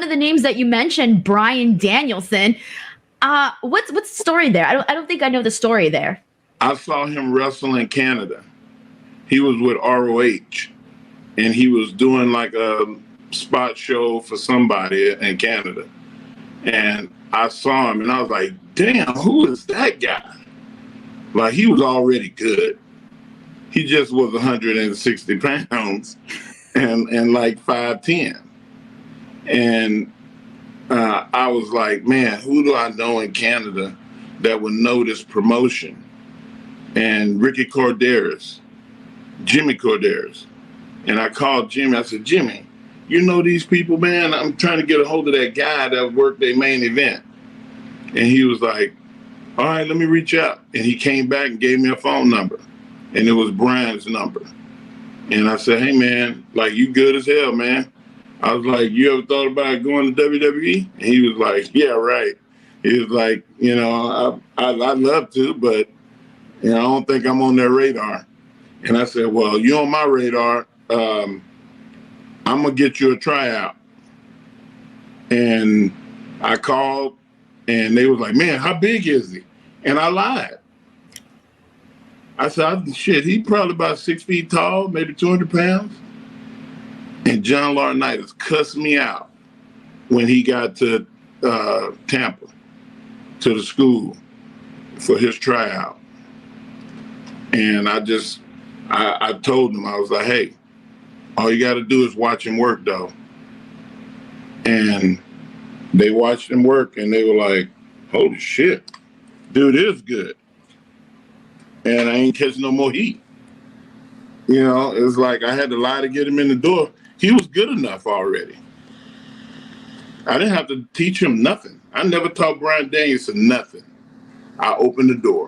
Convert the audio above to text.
one of the names that you mentioned, Bryan Danielson. What's the story there? I don't think I know the story there. I saw him wrestle in Canada. He was with ROH, and he was doing like a spot show for somebody in Canada. And I saw him, and I was like, damn, who is that guy? Like, he was already good. He just was 160 pounds and like 5'10". And I was like, man, who do I know in Canada that would know this promotion? And Ricky Corderas, Jimmy Corderas. And I called Jimmy. I said, Jimmy, you know these people, man? I'm trying to get a hold of that guy that worked their main event. And he was like, all right, let me reach out. And he came back and gave me a phone number. And it was Brian's number. And I said, hey, man, like, you good as hell, man. I was like, you ever thought about going to WWE? And he was like, yeah, right. He was like, you know, I'd love to, but, you know, I don't think I'm on their radar. And I said, well, you're on my radar. I'm going to get you a tryout. And I called, and they was like, man, how big is he? And I lied. I said, shit, he probably about 6 feet tall, maybe 200 pounds. And John Laurinaitis cussed me out when he got to Tampa, to the school for his tryout. And I told him, I was like, hey, all you got to do is watch him work, though. And they watched him work, and they were like, holy shit, dude is good. And I ain't catching no more heat. You know, it's like I had to lie to get him in the door. He was good enough already. I didn't have to teach him nothing. I never taught Bryan Danielson nothing. I opened the door.